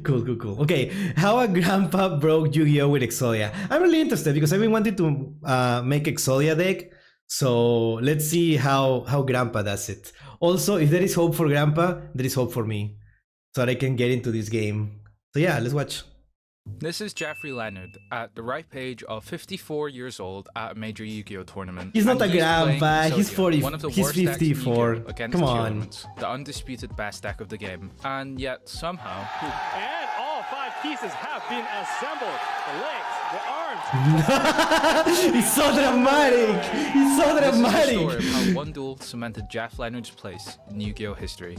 Cool, cool, cool. Okay, how a grandpa broke Yu-Gi-Oh with Exodia. I'm really interested because I've been wanting to make Exodia deck. So let's see how grandpa does it. Also, if there is hope for grandpa, there is hope for me. So that I can get into this game. So yeah, let's watch. This is Jeff Leonard at the ripe age of 54 years old at a major Yu-Gi-Oh tournament. He's not a grandpa, Exodia, he's 40, one of the he's worst decks in 54. Yu-Gi-Oh against Come the on. humans, the undisputed best deck of the game. And yet, somehow... And all 5 pieces have been assembled. The legs, the arms. He's so dramatic! He's so This is the dramatic! story of how one duel cemented Jeff Leonard's place in Yu-Gi-Oh history.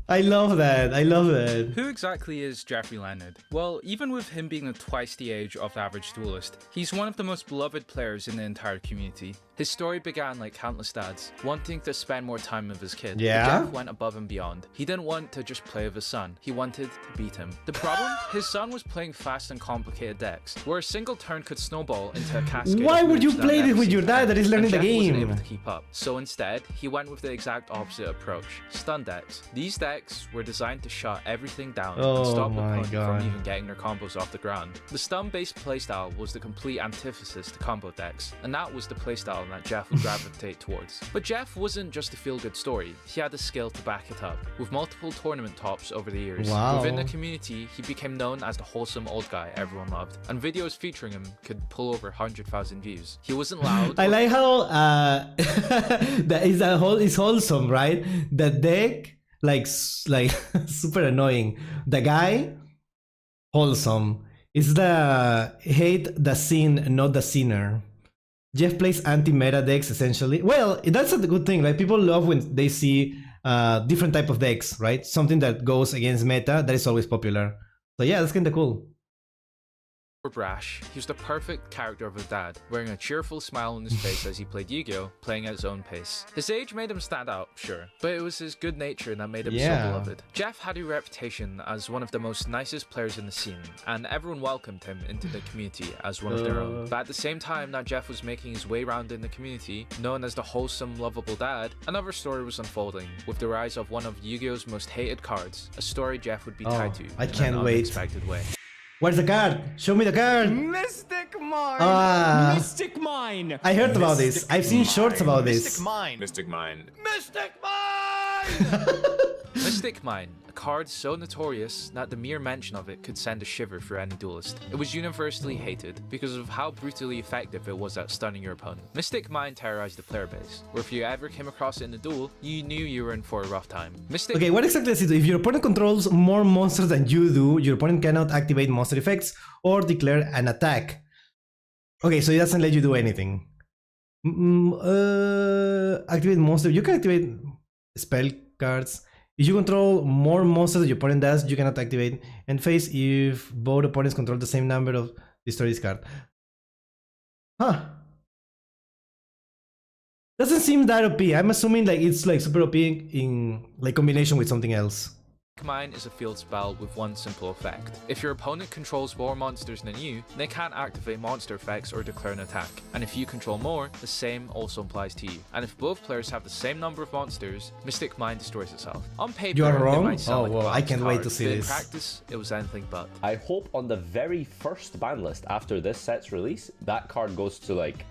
I love that, I love that. Who exactly is Jeffrey Leonard? Well, even with him being twice the age of the average duelist, he's one of the most beloved players in the entire community. His story began like countless dads, wanting to spend more time with his kid. Yeah? But Jeff went above and beyond. He didn't want to just play with his son, he wanted to beat him. The problem? His son was playing fast and complicated decks, where a single turn could snowball into a cascade. Why of would you moves that play never this with seen your dad that is learning the and Jeff wasn't game? able to keep up. So instead, he went with the exact opposite approach, stun decks. These decks were designed to shut everything down and Oh stop the my opponent God. from even getting their combos off the ground. The stun-based playstyle was the complete antithesis to combo decks, and that was the playstyle that Jeff would gravitate towards. But Jeff wasn't just a feel-good story, he had the skill to back it up. With multiple tournament tops over the years, Wow. within the community, he became known as the wholesome old guy everyone loved, and videos featuring him could pull over 100,000 views. He wasn't loud. I like how it's wholesome, right? The deck, like super annoying. The guy, wholesome. It's the hate the scene, not the sinner. Jeff plays anti-meta decks essentially. Well, that's a good thing. Like people love when they see different type of decks, right? Something that goes against meta that is always popular. So yeah, that's kind of cool. Brash, he was the perfect character of a dad, wearing a cheerful smile on his face as he played Yu-Gi-Oh, playing at his own pace. His age made him stand out, sure, but it was his good nature that made him so beloved. Jeff had a reputation as one of the most nicest players in the scene, and everyone welcomed him into the community as one of their own. But at the same time that Jeff was making his way around in the community, known as the wholesome, lovable dad, another story was unfolding, with the rise of one of Yu-Gi-Oh's most hated cards, a story Jeff would be tied to I in can't an wait. unexpected way. Where's the card? Show me the card! Mystic Mine. Mystic Mine. I heard about this. I've seen shorts about this. Mystic Mine. Mystic Mine. Mystic Mine. Mystic Mine, a card so notorious that the mere mention of it could send a shiver through any duelist. It was universally hated because of how brutally effective it was at stunning your opponent. Mystic Mine terrorized the player base, where if you ever came across it in a duel, you knew you were in for a rough time. Okay, what exactly is it? If your opponent controls more monsters than you do, your opponent cannot activate monster effects or declare an attack. Okay, so it doesn't let you do anything. Activate monster. You can activate spell cards. If you control more monsters than your opponent does, you cannot activate. And face if both opponents control the same number of destroy this card. Huh. Doesn't seem that OP. I'm assuming like it's like super OP in like combination with something else. Mine is a field spell with one simple effect. If your opponent controls more monsters than you, they can't activate monster effects or declare an attack. And if you control more, the same also applies to you. And if both players have the same number of monsters, Mystic Mine destroys itself. On paper, You are it wrong? might sound Oh, like a well, I balanced can't wait card, to see but this. In practice, it was anything but. I hope on the very first ban list after this set's release, that card goes to like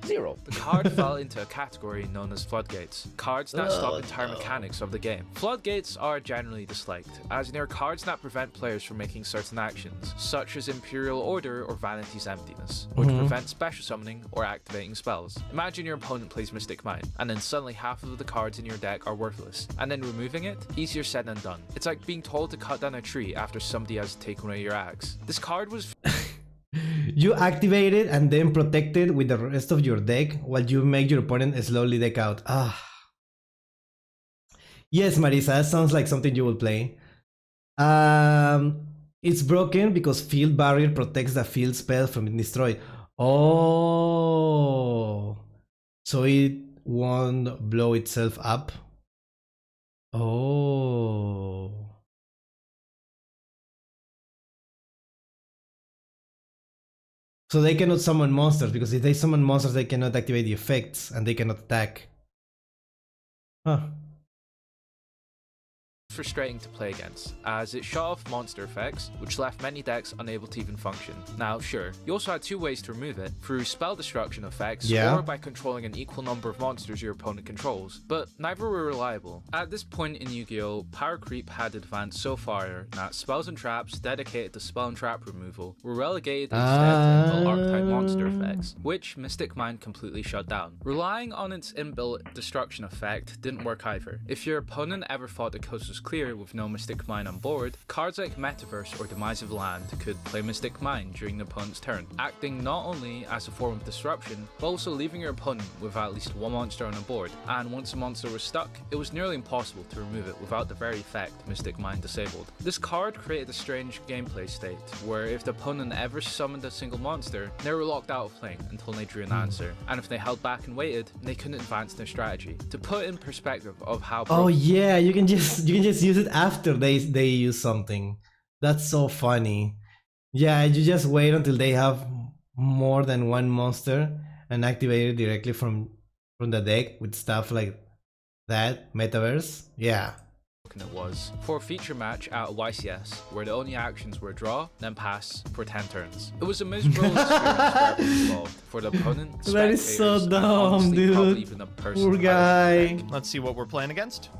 0. The card fell into a category known as floodgates, cards that stop entire mechanics of the game. Floodgates are generally disliked, as they are cards that prevent players from making certain actions, such as Imperial Order or Vanity's Emptiness, or to prevent special summoning or activating spells. Imagine your opponent plays Mystic Mine, and then suddenly half of the cards in your deck are worthless, and then removing it, easier said than done. It's like being told to cut down a tree after somebody has taken away your axe. This card was You activate it and then protect it with the rest of your deck while you make your opponent slowly deck out. Ah. Yes, Marisa, that sounds like something you will play. It's broken because Field Barrier protects the field spell from being destroyed. Oh. So it won't blow itself up. Oh. So they cannot summon monsters, because if they summon monsters, they cannot activate the effects and they cannot attack. Huh. frustrating to play against, as it shut off monster effects, which left many decks unable to even function. Now, sure, you also had two ways to remove it, through spell destruction effects, or by controlling an equal number of monsters your opponent controls, but neither were reliable. At this point in Yu-Gi-Oh!, power creep had advanced so far that spells and traps dedicated to spell and trap removal were relegated instead to inbuilt archetype monster effects, which Mystic Mine completely shut down. Relying on its inbuilt destruction effect didn't work either. If your opponent ever thought the coast was clear with no Mystic Mine on board, cards like Metaverse or Demise of Land could play Mystic Mine during the opponent's turn, acting not only as a form of disruption, but also leaving your opponent with at least one monster on the board, and once a monster was stuck, it was nearly impossible to remove it without the very effect Mystic Mine disabled. This card created a strange gameplay state, where if the opponent ever summoned a single monster, they were locked out of playing until they drew an answer, and if they held back and waited, they couldn't advance their strategy. To put in perspective of how yeah, you can just use it after they use something. That's so funny. Yeah, you just wait until they have more than one monster and activate it directly from the deck with stuff like that. Metaverse. Yeah. It was for a feature match at YCS where the only actions were draw, then pass for 10 turns. It was a miserable experience for everyone involved, for the opponent, that is so spectators, dumb, and honestly, dude. probably even the person Poor guy. Let's see what we're playing against.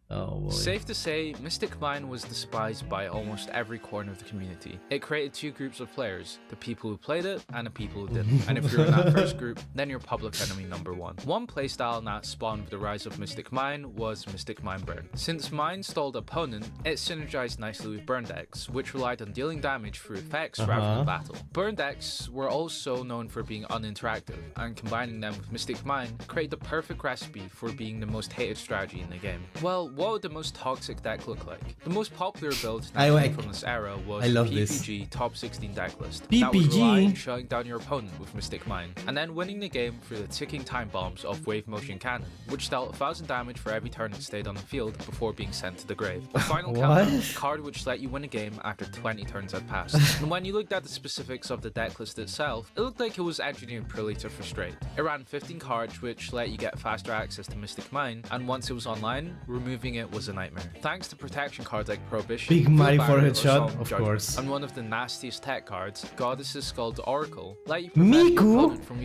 Oh boy. Safe to say, Mystic Mine was despised by almost every corner of the community. It created two groups of players, the people who played it and the people who didn't. And if you're in that first group, then you're public enemy number one. One playstyle that spawned with the rise of Mystic Mine was Mystic Mine Burn. Since Mine stalled opponent, it synergized nicely with Burn decks, which relied on dealing damage through effects rather than battle. Burn decks were also known for being uninteractive, and combining them with Mystic Mine created the perfect recipe for being the most hated strategy in the game. Well, what would the most toxic deck look like? The most popular build that came from this era was the PPG Top 16 deck list. That would rely on shutting down your opponent with Mystic Mine, and then winning the game through the ticking time bombs of Wave Motion Cannon, which dealt 1000 damage for every turn it stayed on the field before being sent to the grave. The final countdown, a card which let you win a game after 20 turns had passed. And when you looked at the specifics of the deck list itself, it looked like it was engineered purely to frustrate. It ran 15 cards which let you get faster access to Mystic Mine, and once it was online, removing it was a nightmare. Thanks to protection cards like Prohibition, Big Mighty Barrier, forehead shot, of Judgment, course. and one of the nastiest tech cards, Goddess's called Oracle, let you prevent your opponent from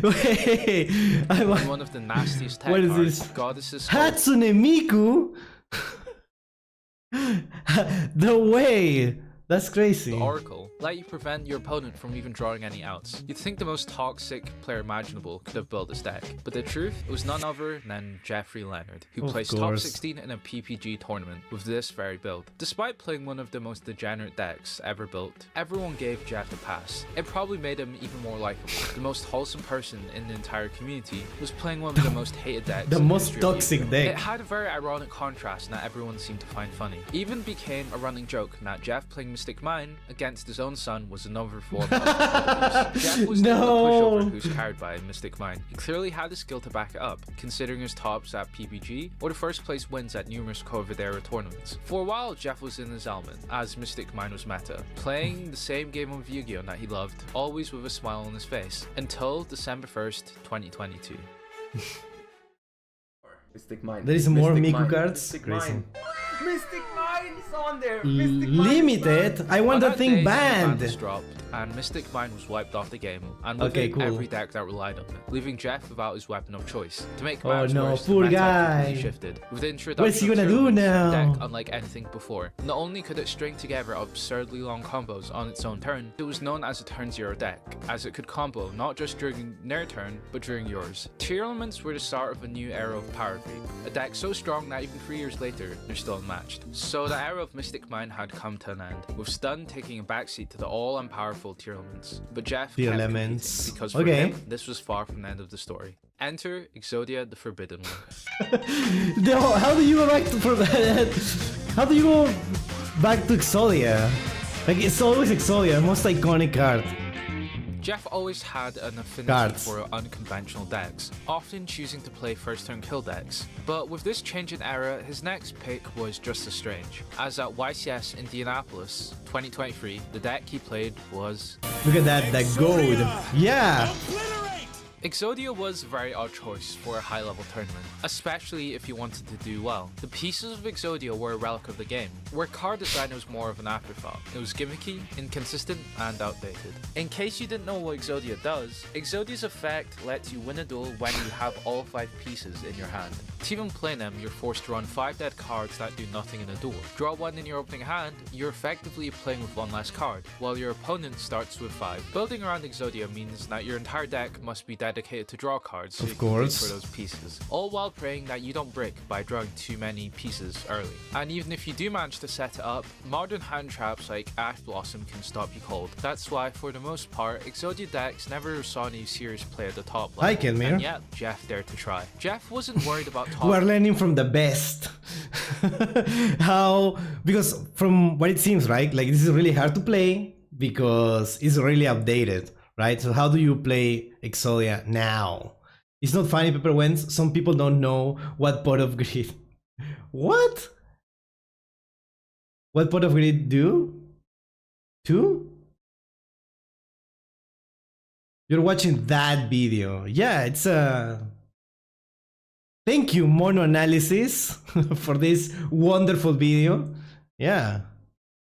Wait, and one of the nastiest tech what is cards, this? Goddess's Hatsune Miku? The way! That's crazy. The Oracle let you prevent your opponent from even drawing any outs. You'd think the most toxic player imaginable could have built this deck, but the truth, it was none other than Jeff Leonard, who placed top 16 in a PPG tournament with this very build. Despite playing one of the most degenerate decks ever built, everyone gave Jeff a pass. It probably made him even more likable. The most wholesome person in the entire community was playing one of the most hated decks. The most toxic deck. It had a very ironic contrast that everyone seemed to find funny. Even became a running joke that Jeff playing Mystic Mine against his own son was another form of abuse. Jeff was not a pushover who's carried by Mystic Mine. He clearly had the skill to back it up, considering his tops at PPG or the first place wins at numerous COVID-era tournaments. For a while, Jeff was in his element, as Mystic Mine was meta, playing the same game of Yu-Gi-Oh! That he loved, always with a smile on his face, until December 1st, 2022. Mystic Mine. There is more Mystic Miku Mine. cards? Mystic Crazy. Mine. Mystic Mine is on there. Mystic Mine Limited? I want that thing banned. Dropped, and Mystic Mine was wiped off the game, and with it, every deck that relied on it, leaving Jeff without his weapon of choice. To make matters worse, poor the meta guy. completely shifted. With the introduction What's he of gonna do tournaments, now? the deck unlike anything before. Not only could it string together absurdly long combos on its own turn, it was known as a turn 0 deck, as it could combo not just during their turn, but during yours. Tier elements were the start of a new era of power creep, a deck so strong that even 3 years later, they're still unmatched. So the era of Mystic Mine had come to an end, with Stun taking a backseat to the all-powerful tier elements. But Jeff kept competing, because for him, this was far from the end of the story. Enter Exodia, the Forbidden One. How do you go back to How do you go back to Exodia? Like, it's always Exodia, most iconic card. Jeff always had an affinity for unconventional decks, often choosing to play first turn kill decks. But with this change in era, his next pick was just as strange, as at YCS Indianapolis 2023, the deck he played was... Look at that gold. Yeah! Exodia was a very odd choice for a high-level tournament, especially if you wanted to do well. The pieces of Exodia were a relic of the game, where card design was more of an afterthought. It was gimmicky, inconsistent, and outdated. In case you didn't know what Exodia does, Exodia's effect lets you win a duel when you have all 5 pieces in your hand. To even play them, you're forced to run 5 dead cards that do nothing in a duel. Draw 1 in your opening hand, you're effectively playing with 1 less card, while your opponent starts with 5. Building around Exodia means that your entire deck must be dedicated to draw cards so you can wait for those pieces, all while praying that you don't break by drawing too many pieces early. And even if you do manage to set it up, modern hand traps like Ash Blossom can stop you cold. That's why, for the most part, Exodia decks never saw any serious play at the top level. Hi, Kenmir. And yet, Jeff dared to try. Jeff wasn't worried about top. We're learning from the best. How, because from what it seems, right, like this is really hard to play because it's really updated, right? So how do you play Exodia now? It's not funny, Pepper Wentz. Some people don't know what Pot of Greed. What? What Pot of Greed do? Two? You're watching that video. Yeah, it's a... Thank you, Mono Analysis, for this wonderful video. Yeah,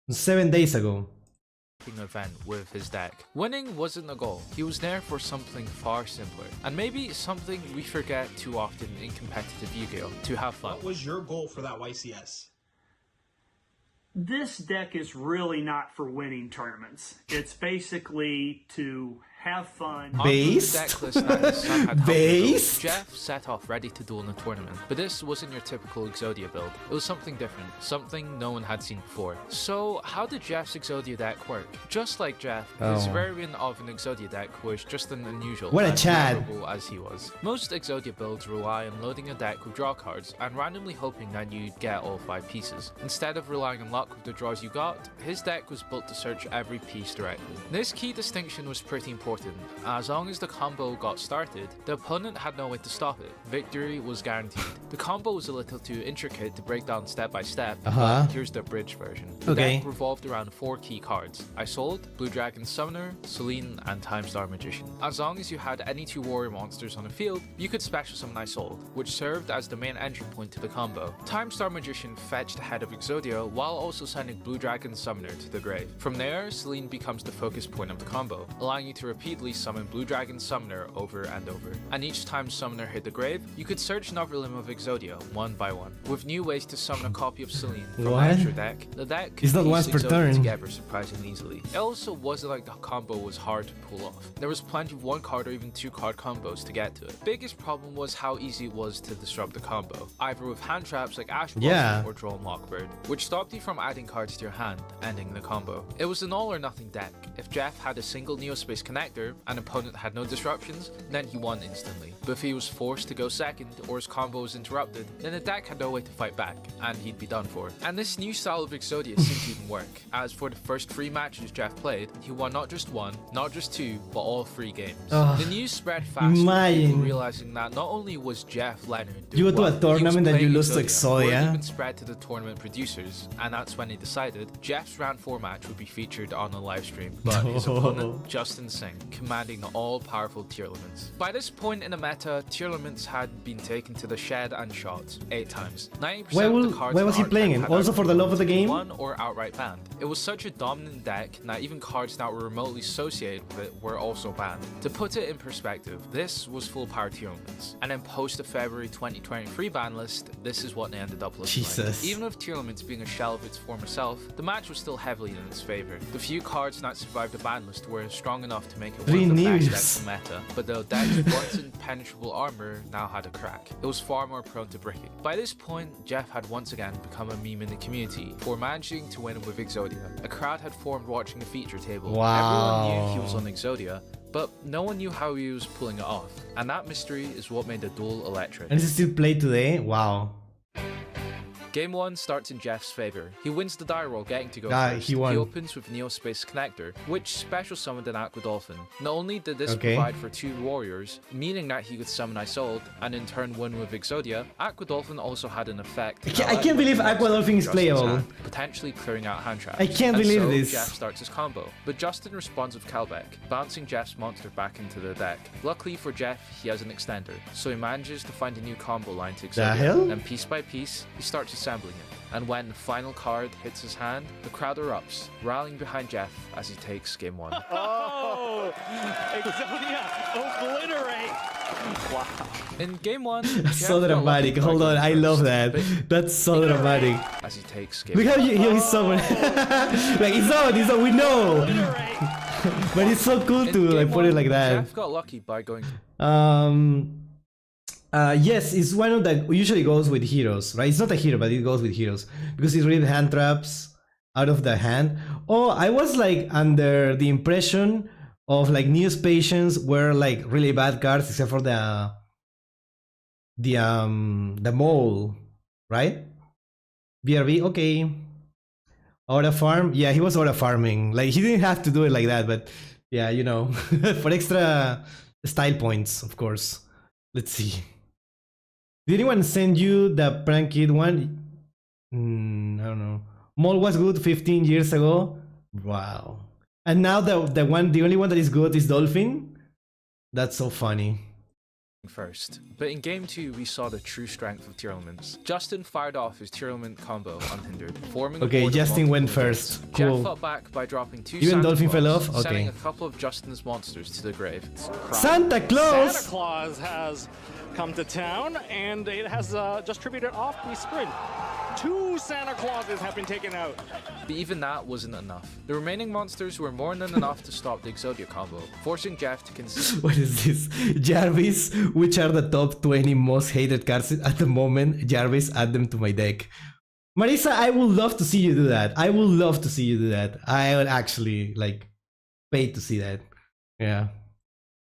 7 days ago. Event with his deck. Winning wasn't the goal. He was there for something far simpler, and maybe something we forget too often in competitive Yu-Gi-Oh! To have fun. What was your goal for that YCS? This deck is really not for winning tournaments. It's basically to have fun. Based? Based? Jeff set off ready to duel in a tournament, but this wasn't your typical Exodia build. It was something different, something no one had seen before. So how did Jeff's Exodia deck work? Just like Jeff, his variant of an Exodia deck was just an unusual what a and Chad memorable as he was. Most Exodia builds rely on loading a deck with draw cards and randomly hoping that you'd get all 5 pieces. Instead of relying on luck with the draws you got, his deck was built to search every piece directly. This key distinction was pretty important. As long as the combo got started, the opponent had no way to stop it. Victory was guaranteed. The combo was a little too intricate to break down step by step, but here's the abridged version. The deck revolved around 4 key cards: Isolde, Blue Dragon Summoner, Selene, and Time Star Magician. As long as you had any 2 warrior monsters on the field, you could special summon Isolde, which served as the main entry point to the combo. Time Star Magician fetched ahead of Exodia while also sending Blue Dragon Summoner to the grave. From there, Selene becomes the focus point of the combo, allowing you to repeatedly summon Blue Dragon Summoner over and over. And each time Summoner hit the grave, you could search another limb of Exodia one by one. With new ways to summon a copy of Selene from an extra deck, the deck could not once per turn together surprisingly easily. It also wasn't like the combo was hard to pull off. There was plenty of 1 card or even 2 card combos to get to it. Biggest problem was how easy it was to disrupt the combo, either with hand traps like Ash Blossom or Draw Lockbird, which stopped you from adding cards to your hand, ending the combo. It was an all or nothing deck. If Jeff had a single Neospace connector and opponent had no disruptions, then he won instantly. But if he was forced to go second or his combo was interrupted, then the deck had no way to fight back, and he'd be done for. And this new style of Exodia seemed to even work, as for the first 3 matches Jeff played, he won not just 1, not just 2, but all 3 games. The news spread fast, people realizing that not only was Jeff Leonard doing you go to a tournament and you lose to Exodia, Exodia, even spread to the tournament producers, and that's when they decided Jeff's round 4 match would be featured on a live stream, but his opponent, Justin Singh, commanding the all-powerful tier limits. By this point in the meta, tier limits had been taken to the shed and shot 8 times. 90% of the cards where was he playing in? Also for the love of the game? Won or outright banned. It was such a dominant deck that even cards that were remotely associated with it were also banned. To put it in perspective, this was full power tier limits. And then post the February 2023 ban list, this is what they ended up looking like. Even with tier limits being a shell of its former self, the match was still heavily in its favor. The few cards that survived the ban list were strong enough to make it one of the best decks in meta, but the deck's once impenetrable armor now had a crack. It was far more prone to breaking. By this point, Jeff had once again become a meme in the community for managing to win with Exodia. A crowd had formed watching the feature table. Everyone knew he was on Exodia, but no one knew how he was pulling it off. And that mystery is what made the duel electric. And is it still played today? Wow. Game 1 starts in Jeff's favor. He wins the die roll, getting to go first. He won. He opens with Neospace Connector, which special summoned an Aqua Dolphin. Not only did this Okay. provide for 2 warriors, meaning that he could summon Isolde and in turn win with Exodia, Aqua Dolphin also had an effect. I can't believe Aqua Dolphin is Justin's playable. hand, potentially clearing out hand traps. I can't And believe so this. Jeff starts his combo, but Justin responds with Calbeck, bouncing Jeff's monster back into the deck. Luckily for Jeff, he has an extender, so he manages to find a new combo line to The Exodia. hell? And piece by piece, he starts assembling it. And when the final card hits his hand, the crowd erupts, rallying behind Jeff as he takes game 1. Oh, Exodia obliterate. Wow. In game 1, So dramatic. Hold on, I love that. That's so dramatic. As he takes game Look 1. how he's so like it's on, we know. But it's so cool In to like game put it 1, like that. Jeff got lucky by going Yes, it's one that usually goes with heroes, right? It's not a hero, but it goes with heroes because it reads hand traps out of the hand. Oh, I was like under the impression of like Neospacians were like really bad cards except for the mole, right? BRB, okay. Aura farm, yeah, he was aura farming. Like he didn't have to do it like that, but yeah, you know, for extra style points, of course. Let's see. Did anyone send you the prank kid one? I don't know. Mole was good 15 years ago. Wow. And now the only one that is good is Dolphin. That's so funny. first. But in game 2, we saw the true strength of tier elements. Justin fired off his tier element combo unhindered, forming a Okay, board of Justin went multiple first. units. Cool. Jeff fought back by dropping 2 Even Santa Dolphin fell Claus, off? sending Okay. a couple of Justin's monsters to the grave. Santa Claus! Santa Claus has come to town, and it has just tributed off the sprint. 2 Santa Clauses have been taken out. But even that wasn't enough. The remaining monsters were more than enough to stop the Exodia combo, forcing Jeff to concede. What is this? Jarvis, which are the top 20 most hated cards at the moment? Jarvis, add them to my deck. Marisa, I would love to see you do that. I would love to see you do that. I would actually, like, pay to see that. Yeah.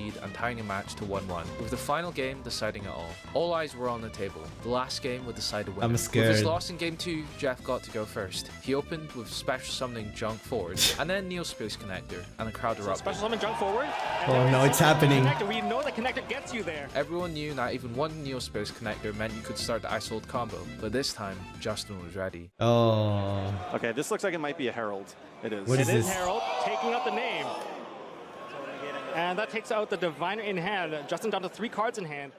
And tying a match to 1-1, with the final game deciding it all. All eyes were on the table. The last game would decide a winner. I'm scared. With his loss in game 2, Jeff got to go first. He opened with special summoning Junk forward, and then Neospace Connector, and the crowd erupted. Special summon jump forward. Oh no, it's happening. Connector. We know the connector gets you there. Everyone knew that even one Neospace Connector meant you could start the Isolde combo, but this time, Justin was ready. Oh. Okay, this looks like it might be a Herald. It is. What is It is this? Herald taking out the name. And that takes out the Diviner in hand. Justin down to 3 cards in hand.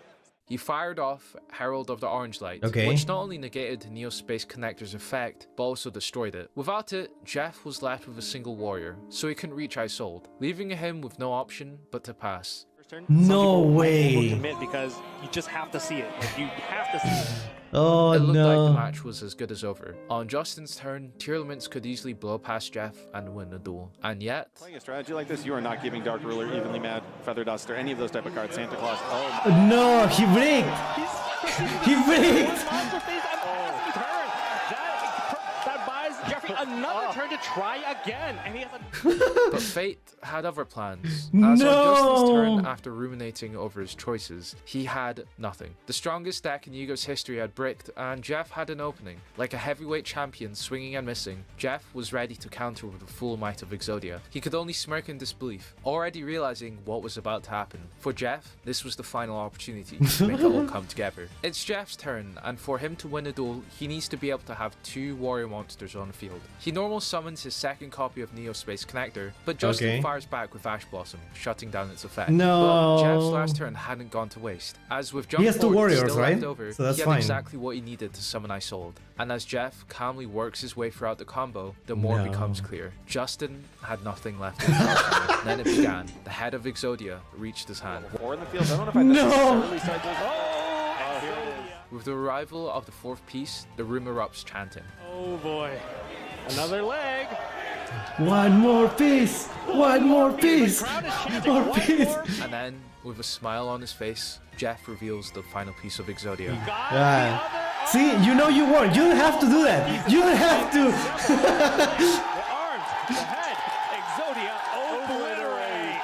He fired off Herald of the Orange Light, Okay. which not only negated Neospace Connector's effect, but also destroyed it. Without it, Jeff was left with a single warrior, so he couldn't reach Isolde, leaving him with no option but to pass. First turn. No Some people might way. commit because you just have to see it. Like, you have to see it. Oh It looked like the no. match was as good as over. On Justin's turn, tier elements could easily blow past Jeff and win the duel. And yet, Playing a strategy like this, you are not giving Dark Ruler, Evenly Mad, Feather Dust, or any of those type of cards. Santa Claus. Oh, No, he bricked! He bricked! Monster face and turn. That buys Jeffrey another turn to try again. And he has a... but fate had other plans. As No! on Justin's turn, after ruminating over his choices, he had nothing. The strongest deck in Yugioh's history had bricked, and Jeff had an opening. Like a heavyweight champion swinging and missing, Jeff was ready to counter with the full might of Exodia. He could only smirk in disbelief, already realizing what was about to happen. For Jeff, this was the final opportunity to make it all come together. It's Jeff's turn, and for him to win a duel, he needs to be able to have 2 warrior monsters on the field. He normal summons his second copy of Neospace Connector, but Justin Okay. fires back with Ash Blossom, shutting down its effect. No. But Jeff's last turn hadn't gone to waste. As with Jump He has 2 Forward warriors, still right? left over, So that's he had fine. exactly what he needed to summon Isolde. And as Jeff calmly works his way throughout the combo, the more No. becomes clear. Justin had nothing left in his arsenal. Then it began. The head of Exodia reached his hand. 4 in the field. I don't know if I No. necessarily said this. Oh, here it is. With the arrival of the 4th piece, the room erupts chanting. Oh boy. Another leg. One more piece! One more piece! Crowd is chanting. More One piece! more. And then, with a smile on his face, Jeff reveals the final piece of Exodia. Got Yeah. the other. See, you know you won. You don't have to do that. You don't have to. The arms, the head, Exodia obliterate.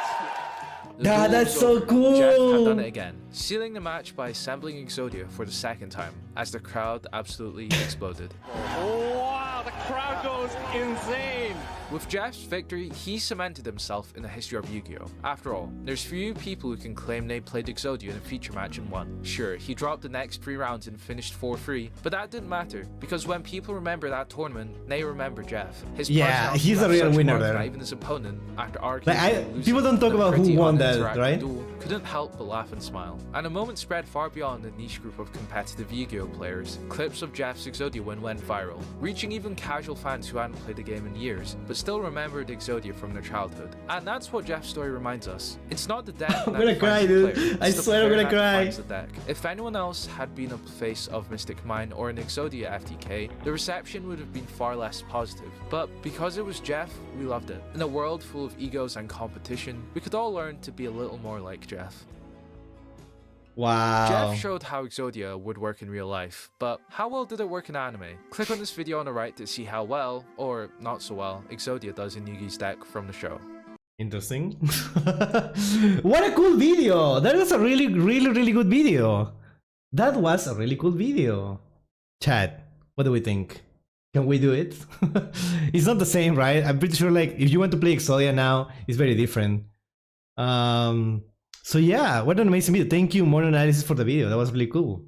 The The duel that's was so over. cool. Jeff had done it again, sealing the match by assembling Exodia for the second time, as the crowd absolutely exploded. Wow, the crowd goes insane. With Jeff's victory, he cemented himself in the history of Yu-Gi-Oh! After all, there's few people who can claim they played Exodia in a feature match and won. Sure, he dropped the next 3 rounds and finished 4-3, but that didn't matter, because when people remember that tournament, they remember Jeff. His Yeah, personality he's a left real such winner mark there. that even his opponent, after arguing Like, and losing people don't talk in a about who pretty won that, uninteractive right? duel, couldn't help but laugh and smile. And the moment spread far beyond the niche group of competitive Yu-Gi-Oh! Players. Clips of Jeff's Exodia win went viral, reaching even casual fans who hadn't played the game in years, but still remembered Exodia from their childhood. And that's what Jeff's story reminds us. It's not the deck I'm that gonna defines cry, the dude. player, I it's the swear I'm player gonna that cry. defines the deck. If anyone else had been a face of Mystic Mine or an Exodia FTK, the reception would have been far less positive. But because it was Jeff, we loved it. In a world full of egos and competition, we could all learn to be a little more like Jeff. Wow. Jeff showed how Exodia would work in real life, but how well did it work in anime? Click on this video on the right to see how well, or not so well, Exodia does in Yugi's deck from the show. Interesting. What a cool video! That was a really good video. That was a really cool video. Chat, what do we think? Can we do it? It's not the same, right? I'm pretty sure like if you want to play Exodia now, it's very different. So yeah, what an amazing video. Thank you, More Analysis, for the video. That was really cool.